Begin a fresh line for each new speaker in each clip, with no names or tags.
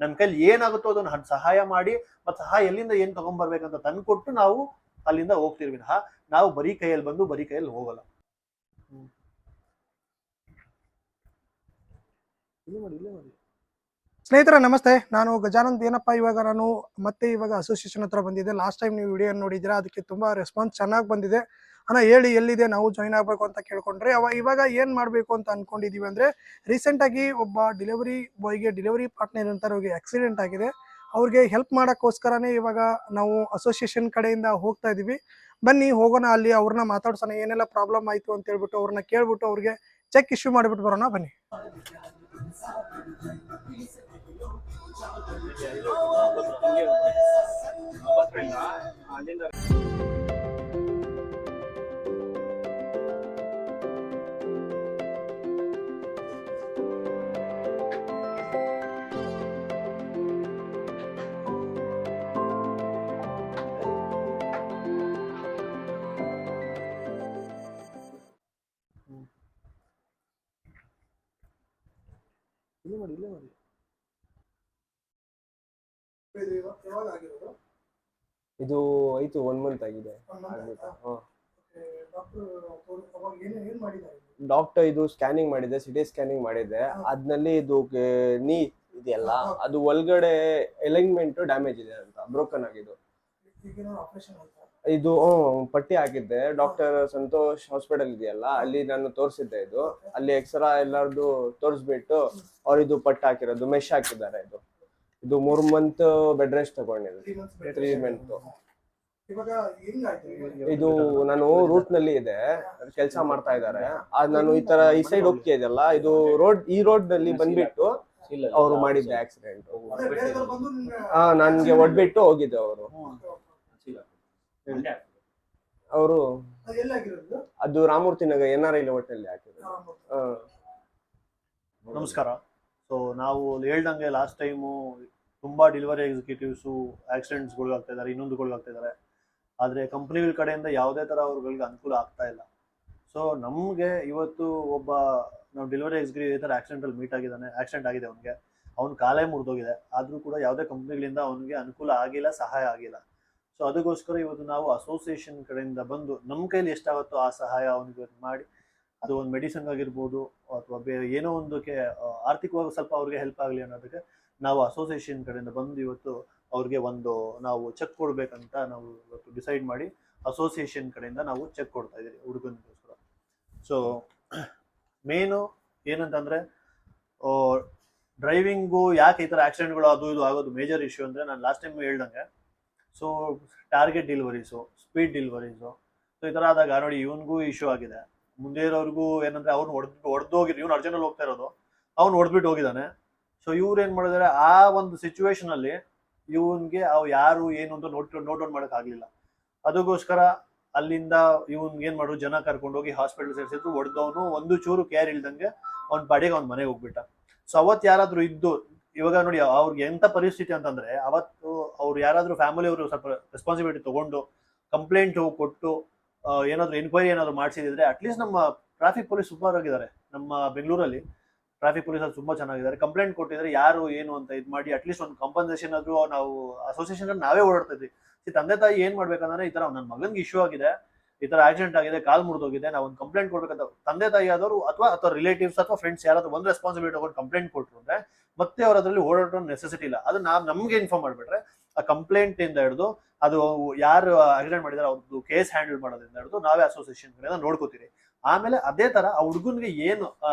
ನಮ್ಮ ಕೈಲಿ ಏನಾಗುತ್ತೋ ಅದನ್ನ ಸಹಾಯ ಮಾಡಿ ಮತ್ತೆ ಸಹಾಯ ಎಲ್ಲಿಂದ ಏನ್ ತಗೊಂಡ್ಬರ್ಬೇಕಂತ ತಂದ್ಕೊಟ್ಟು ನಾವು ಅಲ್ಲಿಂದ ಹೋಗ್ತಿರ್ವಿ ವಿನಃ ನಾವು ಬರೀ ಕೈಯಲ್ಲಿ ಬಂದು ಬರೀ ಕೈಯಲ್ಲಿ ಹೋಗಲ್ಲ.
ಸ್ನೇಹಿತರೆ ನಮಸ್ತೆ, ನಾನು ಗಜಾನಂದ್. ಏನಪ್ಪ ನಾನು ಮತ್ತೆ ಅಸೋಸಿಯೇಷನ್ ಹತ್ರ ಬಂದಿದ್ದೆ. ಲಾಸ್ಟ್ ಟೈಮ್ ನೀವು ವಿಡಿಯೋ ನೋಡಿದ್ದೀರಾ, ಅದಕ್ಕೆ ತುಂಬಾ ರೆಸ್ಪಾನ್ಸ್ ಚೆನ್ನಾಗಿ ಬಂದಿದೆ. ಅಣ್ಣ ಹೇಳಿ ಎಲ್ಲಿದೆ, ನಾವು ಜಾಯಿನ್ ಆಗಬೇಕು ಅಂತ ಕೇಳ್ಕೊಂಡ್ರೆ ಇವಾಗ ಏನು ಮಾಡಬೇಕು ಅಂತ ಅನ್ಕೊಂಡಿದೀವಿ ಅಂದರೆ, ರೀಸೆಂಟಾಗಿ ಒಬ್ಬ ಡೆಲಿವರಿ ಬಾಯ್ಗೆ ಡೆಲಿವರಿ ಪಾರ್ಟ್ನರ್ ಅಂತ ಆಕ್ಸಿಡೆಂಟ್ ಆಗಿದೆ. ಅವ್ರಿಗೆ ಹೆಲ್ಪ್ ಮಾಡೋಕ್ಕೋಸ್ಕರನೇ ಇವಾಗ ನಾವು ಅಸೋಸಿಯೇಷನ್ ಕಡೆಯಿಂದ ಹೋಗ್ತಾ ಇದ್ದೀವಿ. ಬನ್ನಿ ಹೋಗೋಣ, ಅಲ್ಲಿ ಅವ್ರನ್ನ ಮಾತಾಡ್ಸೋಣ, ಏನೆಲ್ಲ ಪ್ರಾಬ್ಲಮ್ ಆಯಿತು ಅಂತ ಹೇಳ್ಬಿಟ್ಟು ಅವ್ರನ್ನ ಕೇಳ್ಬಿಟ್ಟು ಅವ್ರಿಗೆ ಚೆಕ್ ಇಶ್ಯೂ ಮಾಡಿಬಿಟ್ಟು ಬರೋಣ. ಬನ್ನಿ.
ಇದು ಆಯ್ತು 1 ಮಂತ್ ಆಗಿದೆ. ಡಾಕ್ಟರ್ ಇದು ಸ್ಕ್ಯಾನಿಂಗ್ ಮಾಡಿದೆ, ಸಿಟಿ ಸ್ಕ್ಯಾನಿಂಗ್ ಮಾಡಿದೆ. ಅದ್ನಲ್ಲಿ ಇದು ನೀ ಇದೆಯಲ್ಲ, ಅದು ಒಳಗಡೆ ಅಲೈನ್ಮೆಂಟ್ ಡ್ಯಾಮೇಜ್ ಇದೆ ಅಂತ, ಬ್ರೋಕನ್ ಆಗಿದ್ದು. ಇದು ಪಟ್ಟಿ ಹಾಕಿದ್ದೆ. ಡಾಕ್ಟರ್ ಸಂತೋಷ್ ಹಾಸ್ಪಿಟಲ್ ಇದೆಯಲ್ಲ, ಅಲ್ಲಿ ನಾನು ತೋರಿಸಿದ್ದೆ. ಇದು ಅಲ್ಲಿ ಎಕ್ಸ್ರಾ ಎಲ್ಲಾರ್ದು ತೋರಿಸ್ಬಿಟ್ಟು ಅವ್ರು ಇದು ಪಟ್ಟಿ ಹಾಕಿರೋದು, ಮೆಶ್ ಹಾಕಿದ್ದಾರೆ. ಇದು 3 ಮಂತ್ ಬೆಡ್ ರೆಸ್ಟ್ ತಗೊಂಡಿದ್ದು, 3 ಮಂತ್. ಇದು ನಾನು ರೂಟ್ ನಲ್ಲಿ ಇದೆ, ಕೆಲಸ ಮಾಡ್ತಾ ಇದ್ದಾರೆ. ನಾನು ಈ ತರ ಈ ಸೈಡ್ ಹೋಗ್ತಾ ಇದೆಯಲ್ಲ, ಇದು ರೋಡ್, ಈ ರೋಡ್ ನಲ್ಲಿ ಬಂದ್ಬಿಟ್ಟು ಅವ್ರು ಮಾಡಿದ್ದೆ ಆಕ್ಸಿಡೆಂಟ್. ನನ್ಗೆ ಒಡ್ಬಿಟ್ಟು ಹೋಗಿದ್ದೆ ಅವರು. ಅದು ರಾಮಮೂರ್ತಿ ನಗರ NRI ಹೋಟೆಲ್ ಹಾಕಿದ್ರು.
ನಮಸ್ಕಾರ. ಸೊ ನಾವು ಹೇಳ್ದಂಗೆ ಲಾಸ್ಟ್ ಟೈಮು ತುಂಬಾ ಡೆಲಿವರಿ ಎಕ್ಸಿಕ್ಯೂಟಿವ್ಸು ಆಕ್ಸಿಡೆಂಟ್ಸ್ಗಳು ಆಗ್ತಾ ಇದ್ದಾರೆ, ಇನ್ನೊಂದುಗಳು ಆಗ್ತಾ ಇದ್ದಾರೆ. ಆದರೆ ಕಂಪ್ನಿಗಳ ಕಡೆಯಿಂದ ಯಾವುದೇ ಥರ ಅವ್ರಗಳಿಗೆ ಅನುಕೂಲ ಆಗ್ತಾ ಇಲ್ಲ. ಸೊ ನಮಗೆ ಇವತ್ತು ಒಬ್ಬ ನಾವು ಡೆಲಿವರಿ ಎಕ್ಸಿಕ್ಯೂಟಿವ್ ಈ ಥರ ಆಕ್ಸಿಡೆಂಟಲ್ಲಿ ಆಕ್ಸಿಡೆಂಟ್ ಆಗಿದೆ. ಅವ್ನ ಕಾಲೇ ಮುರಿದೋಗಿದೆ. ಆದರೂ ಕೂಡ ಯಾವುದೇ ಕಂಪ್ನಿಗಳಿಂದ ಅವನಿಗೆ ಅನುಕೂಲ ಆಗಿಲ್ಲ, ಸಹಾಯ ಆಗಿಲ್ಲ. ಸೊ ಅದಕ್ಕೋಸ್ಕರ ಇವತ್ತು ನಾವು ಅಸೋಸಿಯೇಷನ್ ಕಡೆಯಿಂದ ಬಂದು ನಮ್ಮ ಕೈಲಿ ಎಷ್ಟಾಗುತ್ತೋ ಆ ಸಹಾಯ ಅವನಿಗೆ ಮಾಡಿ, ಅದು ಒಂದು ಮೆಡಿಸಿನ್ ಆಗಿರ್ಬೋದು ಅಥವಾ ಬೇರೆ ಏನೋ ಒಂದಕ್ಕೆ ಆರ್ಥಿಕವಾಗಿ ಸ್ವಲ್ಪ ಅವ್ರಿಗೆ ಹೆಲ್ಪ್ ಆಗಲಿ ಅನ್ನೋದಕ್ಕೆ ನಾವು ಅಸೋಸಿಯೇಷನ್ ಕಡೆಯಿಂದ ಬಂದು ಇವತ್ತು ಅವ್ರಿಗೆ ನಾವು ಚೆಕ್ ಕೊಡ್ಬೇಕಂತ ನಾವು ಇವತ್ತು ಡಿಸೈಡ್ ಮಾಡಿ ಅಸೋಸಿಯೇಷನ್ ಕಡೆಯಿಂದ ನಾವು ಚೆಕ್ ಕೊಡ್ತಾ ಇದ್ದೀವಿ ಹುಡುಗನಿಗೋಸ್ಕರ. ಸೊ ಮೇನು ಏನಂತಂದರೆ, ಡ್ರೈವಿಂಗು ಯಾಕೆ ಈ ಥರ ಆಕ್ಸಿಡೆಂಟ್ಗಳು ಅದು ಇದು ಆಗೋದು ಮೇಜರ್ ಇಶ್ಯೂ ಅಂದರೆ, ನಾನು ಲಾಸ್ಟ್ ಟೈಮ್ ಹೇಳ್ದಂಗೆ, so target deliveries, speed deliveries, so ಈ ಥರ ಆದಾಗ ನೋಡಿ ಇವನಿಗೂ ಇಶ್ಯೂ ಆಗಿದೆ. ಮುಂದೆ ಇರೋರ್ಗೂ ಏನಂದರೆ, ಅವ್ನು ಹೊಡೆದೋಗಿದ್ರು, ಇವ್ನು ಅರ್ಜೆಂಟಲ್ಲಿ ಹೋಗ್ತಾ ಇರೋದು, ಅವ್ನು ಹೊಡೆದ್ಬಿಟ್ಟು ಹೋಗಿದ್ದಾನೆ. ಸೊ ಇವ್ರು ಏನು ಮಾಡಿದ್ದಾರೆ, ಆ ಒಂದು ಸಿಚುವೇಶನಲ್ಲಿ ಇವನ್ಗೆ ಯಾರು ಏನು ಅಂತ ನೋಟ್ ಡೌನ್ ಮಾಡೋಕ್ಕಾಗಲಿಲ್ಲ. ಅದಕ್ಕೋಸ್ಕರ ಅಲ್ಲಿಂದ ಇವನ್ಗೆ ಏನು ಮಾಡೋದು, ಜನ ಕರ್ಕೊಂಡೋಗಿ ಹಾಸ್ಪಿಟಲ್ ಸೇರಿಸಿದ್ರು. ಹೊಡೆದವನು ಒಂದು ಚೂರು ಕೇರ್ ಇಲ್ದಂಗೆ ಅವ್ನ ಪಾಡಿಗೆ ಅವ್ನ ಮನೆಗೆ ಹೋಗ್ಬಿಟ್ಟ. ಸೊ ಅವತ್ತು ಯಾರಾದರೂ ಇದ್ದು, ಇವಾಗ ನೋಡಿ ಅವ್ರಿಗೆ ಎಂಥ ಪರಿಸ್ಥಿತಿ ಅಂತಂದರೆ, ಅವತ್ತು ಅವ್ರು ಯಾರಾದರೂ ಫ್ಯಾಮಿಲಿಯವರು ಸ್ವಲ್ಪ ರೆಸ್ಪಾನ್ಸಿಬಿಲಿಟಿ ತೊಗೊಂಡು ಕಂಪ್ಲೇಂಟ್ ಕೊಟ್ಟು ಏನಾದರೂ ಎನ್ಕ್ವೈರಿ ಏನಾದರೂ ಮಾಡಿಸಿದ್ರೆ, ಅಟ್ಲೀಸ್ಟ್ ನಮ್ಮ ಟ್ರಾಫಿಕ್ ಪೊಲೀಸ್ ಸೂಪರ್ ಆಗಿದ್ದಾರೆ. ನಮ್ಮ ಬೆಂಗಳೂರಲ್ಲಿ ಟ್ರಾಫಿಕ್ ಪೊಲೀಸಲ್ಲಿ ತುಂಬ ಚೆನ್ನಾಗಿದ್ದಾರೆ. ಕಂಪ್ಲೇಂಟ್ ಕೊಟ್ಟಿದ್ರೆ ಯಾರು ಏನು ಅಂತ ಇದು ಮಾಡಿ ಅಟ್ಲೀಸ್ಟ್ ಒಂದು ಕಾಂಪನ್ಸೇಷನ್ ಆದರೂ ನಾವು ಅಸೋಸಿಯೇಷನ್ ನಾವೇ ಓಡಾಡ್ತಾ ಇದ್ವಿ. ತಂದೆ ತಾಯಿ ಏನು ಮಾಡ್ಬೇಕಂದ್ರೆ, ಈ ಥರ ನನ್ನ ಮಗನಿಗೆ ಇಶ್ಯೂ ಆಗಿದೆ, ಈ ಥರ ಆಕ್ಸಿಡೆಂಟ್ ಆಗಿದೆ, ಕಾಲು ಮುರಿದೋಗಿದೆ, ನಾವು ಒಂದು ಕಂಪ್ಲೇಂಟ್ ಕೊಡ್ಬೇಕಂತ ತಂದೆ ತಾಯಿ ಆದವರು ಅಥವಾ ರಿಲೇಟಿವ್ಸ್ ಅಥವಾ ಫ್ರೆಂಡ್ಸ್ ಯಾರಾದರೂ ಒಂದು ರೆಸ್ಪಾನ್ಸಿಬಿಲಿಟಿ ತಗೊಂಡು ಕಂಪ್ಲೇಂಟ್ ಕೊಟ್ಟರು ಅಂದರೆ ಮತ್ತೆ ಅವ್ರ ಅದರಲ್ಲಿ ಓಡಾಡೋ ನೆಸೆಸಿಟಿ ಇಲ್ಲ. ಅದು ನಮಗೆ ಇನ್ಫಾರ್ಮ್ ಮಾಡಿಬಿಟ್ರೆ ಆ ಕಂಪ್ಲೇಂಟ್ ಇಂದ ಹಿಡಿದು ಅದು ಯಾರು ಆಕ್ಸಿಡೆಂಟ್ ಮಾಡಿದಾರೆ ಅವ್ರದ್ದು ಕೇಸ್ ಹ್ಯಾಂಡಲ್ ಮಾಡೋದ್ರಿಂದ ಹಿಡಿದು ನಾವೇ ಅಸೋಸಿಯೇಷನ್ ಕಡೆಯಿಂದ ನೋಡ್ಕೋತೀವಿ. ಆಮೇಲೆ ಅದೇ ತರ ಆ ಹುಡುಗನಿಗೆ ಏನು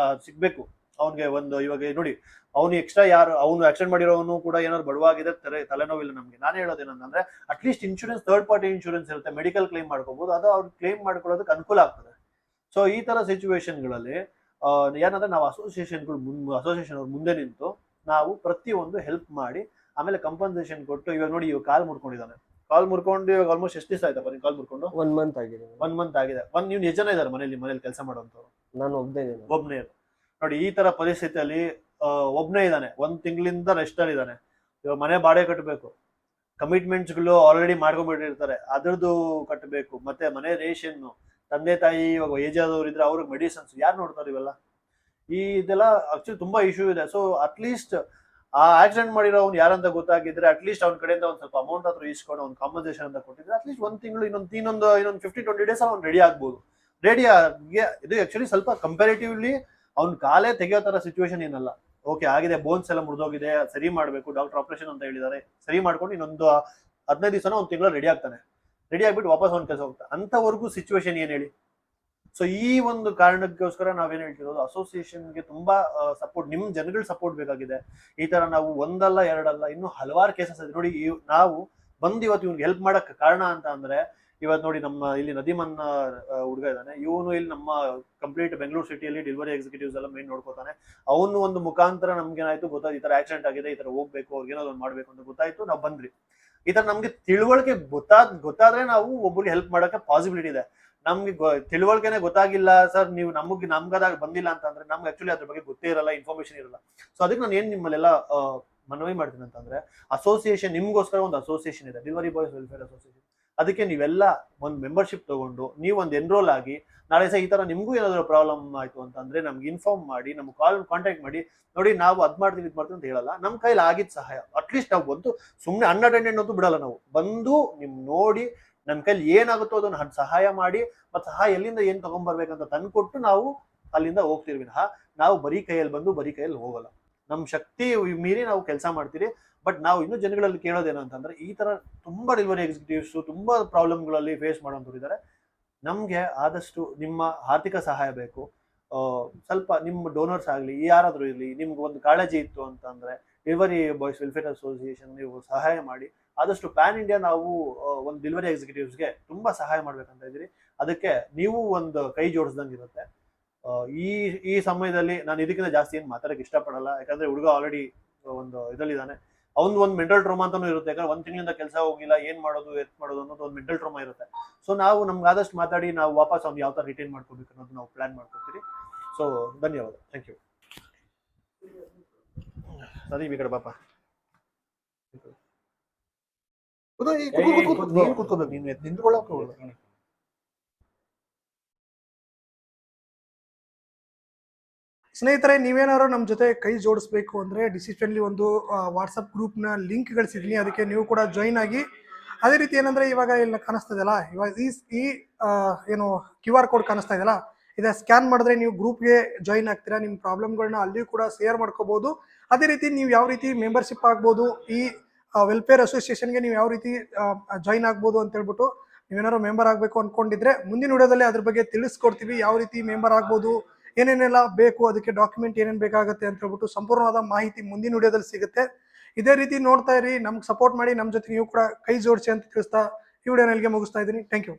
ಸಿಗ್ಬೇಕು, ಅವ್ನಿಗೆ ಒಂದು ಇವಾಗ ನೋಡಿ ಅವ್ನು ಎಕ್ಸ್ಟ್ರಾ ಅವ್ನು ಆಕ್ಸಿಡೆಂಟ್ ಮಾಡಿರೋನು ಕೂಡ ಏನಾದ್ರು ಬಡವಾಗಿದೆ, ತಲೆನೋವಿಲ್ಲ ನಮ್ಗೆ. ನಾನು ಹೇಳೋದೇನಂದ್ರೆ, at least insurance, third party insurance ಇರುತ್ತೆ, ಮೆಡಿಕಲ್ ಕ್ಲೈಮ್ ಮಾಡ್ಕೋಬಹುದು, ಅದು ಅವ್ರು ಕ್ಲೈಮ್ ಮಾಡ್ಕೊಳ್ಳೋದಕ್ಕೆ ಅನುಕೂಲ ಆಗ್ತದೆ. ಸೊ ಈ ತರ ಸಿಚುವೇಶನ್ಗಳಲ್ಲಿ ಏನಂದ್ರೆ ನಾವು ಅಸೋಸಿಯೇಷನ್ ಅವ್ರ ಮುಂದೆ ನಿಂತು ನಾವು ಪ್ರತಿಯೊಂದು ಹೆಲ್ಪ್ ಮಾಡಿ ಆಮೇಲೆ ಕಂಪನ್ಸೇಷನ್ ಕೊಟ್ಟು, ಇವಾಗ ನೋಡಿ ಇವಾಗ ಕಾಲ್ ಮುರ್ಕೊಂಡು ಇವಾಗ ಆಲ್ಮೋಸ್ಟ್ ಎಷ್ಟು ದಿವಸ ಆಯ್ತಪ್ಪ ನೀನು ಕಾಲ್ ಮುರ್ಕೊಂಡು?
1 ಮಂತ್ ಆಗಿದೆ.
1 ಮಂತ್ ಆಗಿದೆ. ನೀವು ಎಷ್ಟು ಜನ ಇದ್ದಾರೆ ಮನೇಲಿ ಕೆಲಸ ಮಾಡುವಂತವ್ರು?
ನಾನು ಒಬ್ಬನೇ.
ನೋಡಿ ಈ ತರ ಪರಿಸ್ಥಿತಿಯಲ್ಲಿ ಒಬ್ಬನೇ ಇದ್ದಾನೆ, 1 ತಿಂಗಳಿಂದ ರೆಸ್ಟ್ ಅಲ್ಲಿ ಇದ್ದಾನೆ. ಇವಾಗ ಮನೆ ಬಾಡಿಗೆ ಕಟ್ಟಬೇಕು, ಕಮಿಟ್ಮೆಂಟ್ಸ್ಗಳು ಆಲ್ರೆಡಿ ಮಾಡ್ಕೊಂಡ್ಬಿಟ್ಟಿರ್ತಾರೆ, ಅದ್ರದ್ದು ಕಟ್ಟಬೇಕು, ಮತ್ತೆ ಮನೆ ರೇಷನ್, ತಂದೆ ತಾಯಿ ಇವಾಗ ಏಜ್ ಆದವ್ರು ಇದ್ರೆ ಅವ್ರಿಗೆ ಮೆಡಿಸಿನ್ಸ್ ಯಾರು ನೋಡ್ತಾರೆ? ಇದೆಲ್ಲ ಆಕ್ಚುಲಿ ತುಂಬಾ ಇಶ್ಯೂ ಇದೆ. ಸೊ ಅಟ್ಲೀಸ್ಟ್ ಆ ಆಕ್ಸಿಡೆಂಟ್ ಮಾಡಿರೋ ಅವ್ನು ಯಾರಂತ ಗೊತ್ತಾಗಿದ್ರೆ ಅಟ್ಲೀಸ್ಟ್ ಅವ್ನ ಕಡೆಯಿಂದ ಒಂದ್ ಸ್ವಲ್ಪ ಅಮೌಂಟ್ ಹತ್ರ ಇಸ್ಕೊಂಡು ಅವ್ನು ಕಾಂಪನ್ಸೇಷನ್ ಅಂತ ಕೊಟ್ಟಿದ್ರೆ ಅಟ್ಲೀಸ್ಟ್ ಒಂದ್ ತಿಂಗಳು ಇನ್ನೊಂದು 15-20 ಡೇಸ್ ಅವ್ನು ರೆಡಿ ಆಗ್ಬೋದು. ರೆಡಿ ಆಗಿ ಇದು ಆಕ್ಚುಲಿ ಸ್ವಲ್ಪ ಕಂಪ್ಯಾರಿಟಿವ್ಲಿ ಅವ್ನ ಕಾಲೇ ತೆಗೆಯೋ ತರ ಸಿಚುವೇಶನ್ ಏನಲ್ಲ. ಓಕೆ ಆಗಿದೆ, ಬೋನ್ಸ್ ಎಲ್ಲ ಮುರಿದೋಗಿದೆ, ಸರಿ ಮಾಡ್ಬೇಕು, ಡಾಕ್ಟರ್ ಆಪರೇಷನ್ ಅಂತ ಹೇಳಿದ್ದಾರೆ, ಸರಿ ಮಾಡ್ಕೊಂಡು ಇನ್ನೊಂದು 15 ದಿವಸನ ಒಂದು ತಿಂಗಳು ರೆಡಿ ಆಗ್ತಾನೆ. ರೆಡಿ ಆಗ್ಬಿಟ್ಟು ವಾಪಸ್ ಅವ್ನ ಕೆಲಸ ಹೋಗ್ತಾನೆ. ಅಂತವರೆಗೂ ಸಿಚುವೇಶನ್ ಏನ್ ಹೇಳಿ? ಸೊ ಈ ಒಂದು ಕಾರಣಕ್ಕೋಸ್ಕರ ನಾವೇನ್ ಹೇಳ್ತಿರೋದು, ಅಸೋಸಿಯೇಷನ್ಗೆ ತುಂಬಾ ಸಪೋರ್ಟ್, ನಿಮ್ ಜನಗಳ ಸಪೋರ್ಟ್ ಬೇಕಾಗಿದೆ. ಈ ತರ ನಾವು ಒಂದಲ್ಲ ಎರಡಲ್ಲ ಇನ್ನೂ ಹಲವಾರು ಕೇಸಸ್ ಇದೆ ನೋಡಿ. ನಾವು ಬಂದು ಇವತ್ತು ಇವ್ನಿಗೆ ಹೆಲ್ಪ್ ಮಾಡಕ್ ಕಾರಣ ಅಂತ ಅಂದ್ರೆ, ಇವತ್ತು ನೋಡಿ ನಮ್ಮ ಇಲ್ಲಿ ನದೀಮನ್ ಹುಡುಗ ಇದ್ದಾನೆ, ಇವನು ಇಲ್ಲಿ ನಮ್ಮ ಕಂಪ್ಲೀಟ್ ಬೆಂಗಳೂರು ಸಿಟಿಯಲ್ಲಿ ಡೆಲಿವರಿ ಎಕ್ಸಿಕ್ಯೂಟಿವ್ಸ್ ಎಲ್ಲ ಮೇನ್ ನೋಡ್ಕೋತಾನೆ. ಅವನು ಒಂದು ಮುಖಾಂತರ ನಮ್ಗೆ ಏನಾಯ್ತು ಗೊತ್ತಾಯ್ತು, ಈ ತರ ಆಕ್ಸಿಡೆಂಟ್ ಆಗಿದೆ, ಈ ತರ ಹೋಗ್ಬೇಕು, ಅವ್ರಿಗೆ ಏನಾದ್ರು ಒಂದು ಮಾಡ್ಬೇಕು ಅಂತ ಗೊತ್ತಾಯ್ತು, ನಾವು ಬಂದ್ರಿ. ಈ ತರ ನಮ್ಗೆ ತಿಳುವಳಿಕೆ ಗೊತ್ತಾದ್ರೆ ನಾವು ಒಬ್ಬರಿಗೆ ಹೆಲ್ಪ್ ಮಾಡಕ್ಕೆ ಪಾಸಿಬಿಲಿಟಿ ಇದೆ. ನಮ್ಗೆ ತಿಳುವಳಿಕೆನೆ ಗೊತ್ತಾಗಿಲ್ಲ ಸರ್, ನೀವು ನಮ್ಗದಾಗ ಬಂದಿಲ್ಲ ಅಂತಂದ್ರೆ ನಮ್ಗೆ ಆಕ್ಚುಲಿ ಅದ್ರ ಬಗ್ಗೆ ಗೊತ್ತೇ ಇರಲ್ಲ, ಇನ್ಫಾರ್ಮೇಶನ್ ಇರಲ್ಲ. ಸೊ ಅದಕ್ಕೆ ನಾನು ಏನ್ ನಿಮ್ಮಲ್ಲೆಲ್ಲ ಮನವಿ ಮಾಡ್ತೀನಿ ಅಂತಂದ್ರೆ, ಅಸೋಸಿಯೇಷನ್ ನಿಮ್ಗೋಸ್ಕರ ಒಂದು ಅಸೋಸಿಯೇಷನ್ ಇದೆ, ಡೆಲಿವರಿ ಬಾಯ್ಸ್ ವೆಲ್ಫೇರ್ ಅಸೋಸಿಯೇಷನ್. ಅದಕ್ಕೆ ನೀವೆಲ್ಲ ಒಂದು ಮೆಂಬರ್ಶಿಪ್ ತಗೊಂಡು ನೀವು ಒಂದು ಎನ್ರೋಲ್ ಆಗಿ, ನಾಳೆ ಸಹ ಈ ತರ ನಿಮ್ಗೂ ಏನಾದ್ರು ಪ್ರಾಬ್ಲಮ್ ಆಯ್ತು ಅಂತಂದ್ರೆ ನಮ್ಗೆ ಇನ್ಫಾರ್ಮ್ ಮಾಡಿ, ನಮ್ಗೆ ಕಾಂಟ್ಯಾಕ್ಟ್ ಮಾಡಿ. ನೋಡಿ ನಾವು ಅದ್ ಮಾಡ್ತೀವಿ ಇದ್ ಮಾಡ್ತೀವಿ ಅಂತ ಹೇಳಲ್ಲ, ನಮ್ ಕೈಲಿ ಆಗಿದ್ ಸಹಾಯ ಅಟ್ಲೀಸ್ಟ್ ನಾವು ಬಂದು ಸುಮ್ನೆ ಅನ್ಅಟೆಂಡೆಡ್ ಅಂತೂ ಬಿಡಲ್ಲ. ನಾವು ಬಂದು ನಿಮ್ ನೋಡಿ ನಮ್ ಕೈಲಿ ಏನಾಗುತ್ತೋ ಅದನ್ನ ಸಹಾಯ ಮಾಡಿ, ಮತ್ತೆ ಸಹಾಯ ಎಲ್ಲಿಂದ ಏನ್ ತಗೊಂಡ್ಬರ್ಬೇಕಂತ ತಂದ್ಕೊಟ್ಟು ನಾವು ಅಲ್ಲಿಂದ ಹೋಗ್ತಿರ್ವಿ ವಿನಃ ನಾವು ಬರೀ ಕೈಯಲ್ಲಿ ಬಂದು ಬರೀ ಕೈಯಲ್ಲಿ ಹೋಗಲ್ಲ. ನಮ್ ಶಕ್ತಿ ಮೀರಿ ನಾವು ಕೆಲಸ ಮಾಡ್ತೀರಿ. ಬಟ್ ನಾವು ಇನ್ನೂ ಜನಗಳಲ್ಲಿ ಕೇಳೋದೇನು ಅಂತಂದ್ರೆ, ಈ ತರ ತುಂಬಾ ಡೆಲಿವರಿ ಎಕ್ಸಿಕ್ಯೂಟಿವ್ಸ್ ತುಂಬಾ ಪ್ರಾಬ್ಲಮ್ಗಳಲ್ಲಿ ಫೇಸ್ ಮಾಡೋಂಥವ್ರು ಇದ್ದಾರೆ. ನಮ್ಗೆ ಆದಷ್ಟು ನಿಮ್ಮ ಆರ್ಥಿಕ ಸಹಾಯ ಬೇಕು. ಸ್ವಲ್ಪ ನಿಮ್ಮ ಡೋನರ್ಸ್ ಆಗಲಿ, ಯಾರಾದರೂ ಇರಲಿ, ನಿಮ್ಗೆ ಒಂದು ಕಾಳಜಿ ಇತ್ತು ಅಂತಂದ್ರೆ ಡೆಲಿವರಿ ಬಾಯ್ಸ್ ವೆಲ್ಫೇರ್ ಅಸೋಸಿಯೇಷನ್ ನೀವು ಸಹಾಯ ಮಾಡಿ. ಆದಷ್ಟು ಪ್ಯಾನ್ ಇಂಡಿಯಾ ನಾವು ಒಂದು ಡೆಲಿವರಿ ಎಕ್ಸಿಕ್ಯೂಟಿವ್ಸ್ಗೆ ತುಂಬಾ ಸಹಾಯ ಮಾಡ್ಬೇಕಂತ ಇದ್ದೀರಿ. ಅದಕ್ಕೆ ನೀವು ಒಂದು ಕೈ ಜೋಡಿಸ್ದಂಗೆ ಇರುತ್ತೆ. ಈ ಈ ಸಮಯದಲ್ಲಿ ನಾನು ಇದಕ್ಕಿಂತ ಜಾಸ್ತಿ ಏನು ಮಾತಾಡಕ್ಕೆ ಇಷ್ಟಪಡಲ್ಲ, ಯಾಕಂದ್ರೆ ಹುಡುಗ ಆಲ್ರೆಡಿ ಒಂದು ಇದರಲ್ಲಿದ್ದಾನೆ. ಅವ್ನು ಒಂದು ಮೆಂಟಲ್ ಟ್ರೋಮಾ ಅಂತಾನು ಇರುತ್ತೆ, ಯಾಕಂದ್ರೆ 1 ತಿಂಗಳಿಂದ ಕೆಲಸ ಹೋಗಿಲ್ಲ, ಏನ್ ಮಾಡೋದು ಅನ್ನೋದು ಒಂದು ಮೆಂಟಲ್ ಟ್ರೋಮಾ ಇರುತ್ತೆ. ಸೊ ನಾವು ನಮ್ಗೆ ಆದಷ್ಟು ಮಾತಾಡಿ ನಾವು ವಾಪಸ್ ಅವ್ನು ಯಾವ ತರ ರಿಟೈನ್ ಮಾಡ್ಕೋಬೇಕು ಅನ್ನೋದು ನಾವು ಪ್ಲಾನ್ ಮಾಡ್ಕೊತೀವಿ. ಸೊ ಧನ್ಯವಾದ, ಥ್ಯಾಂಕ್ ಯು. ಸರಿ ಈ ಕಡೆ ಬಾಪ, ಕೂತ್ಕೋಬೇಕು, ನೀನು ನಿಂತ್ಕೊಳ್ಳೋಕೆ ಹೋಗ್ಬೇಕು.
ಸ್ನೇಹಿತರೆ, ನೀವೇನಾದ್ರು ನಮ್ಮ ಜೊತೆ ಕೈ ಜೋಡಿಸ್ಬೇಕು ಅಂದರೆ ಡಿಸಿಷನ್ಲಿ ಒಂದು ವಾಟ್ಸಪ್ ಗ್ರೂಪ್ನ ಲಿಂಕ್ ಗಳಿಸಿದ್ದೀನಿ, ಅದಕ್ಕೆ ನೀವು ಕೂಡ ಜಾಯಿನ್ ಆಗಿ. ಅದೇ ರೀತಿ ಏನಂದರೆ, ಇವಾಗ ಇಲ್ಲಿ ಕಾಣಿಸ್ತಾ ಇದೆಯಲ್ಲ, ಇವಾಗ ಈ ಏನು QR ಕೋಡ್ ಕಾಣಿಸ್ತಾ ಇದೆಯಲ್ಲ, ಇದನ್ನ ಸ್ಕ್ಯಾನ್ ಮಾಡಿದ್ರೆ ನೀವು ಗ್ರೂಪ್ಗೆ ಜಾಯಿನ್ ಆಗ್ತೀರಾ. ನಿಮ್ಮ ಪ್ರಾಬ್ಲಮ್ಗಳನ್ನ ಅಲ್ಲಿಯೂ ಕೂಡ ಶೇರ್ ಮಾಡ್ಕೋಬೋದು. ಅದೇ ರೀತಿ ನೀವು ಯಾವ ರೀತಿ ಮೆಂಬರ್ಶಿಪ್ ಆಗ್ಬೋದು, ಈ ವೆಲ್ಫೇರ್ ಅಸೋಸಿಯೇಷನ್ಗೆ ನೀವು ಯಾವ ರೀತಿ ಜಾಯಿನ್ ಆಗ್ಬೋದು ಅಂತ ಹೇಳ್ಬಿಟ್ಟು, ನೀವೇನಾದ್ರು ಮೆಂಬರ್ ಆಗಬೇಕು ಅಂದ್ಕೊಂಡಿದ್ರೆ ಮುಂದಿನ ವಿಡಿಯೋದಲ್ಲಿ ಅದ್ರ ಬಗ್ಗೆ ತಿಳಿಸ್ಕೊಡ್ತೀವಿ. ಯಾವ ರೀತಿ ಮೆಂಬರ್ ಆಗ್ಬೋದು, ಏನೇನೆಲ್ಲ ಬೇಕು, ಅದಕ್ಕೆ ಡಾಕ್ಯುಮೆಂಟ್ ಏನೇನು ಬೇಕಾಗುತ್ತೆ ಅಂತ ಹೇಳ್ಬಿಟ್ಟು ಸಂಪೂರ್ಣವಾದ ಮಾಹಿತಿ ಮುಂದಿನ ವಿಡಿಯೋದಲ್ಲಿ ಸಿಗುತ್ತೆ. ಇದೇ ರೀತಿ ನೋಡ್ತಾ ಇರಿ, ನಮ್ಗೆ ಸಪೋರ್ಟ್ ಮಾಡಿ, ನಮ್ಮ ಜೊತೆ ನೀವು ಕೂಡ ಕೈ ಜೋಡಿಸಿ ಅಂತ ತಿಳಿಸ್ತಾ ಈ ವಿಡಿಯೋನ ಇಲ್ಲಿಗೆ ಮುಗಿಸ್ತಾ ಇದ್ದೀನಿ. Thank you.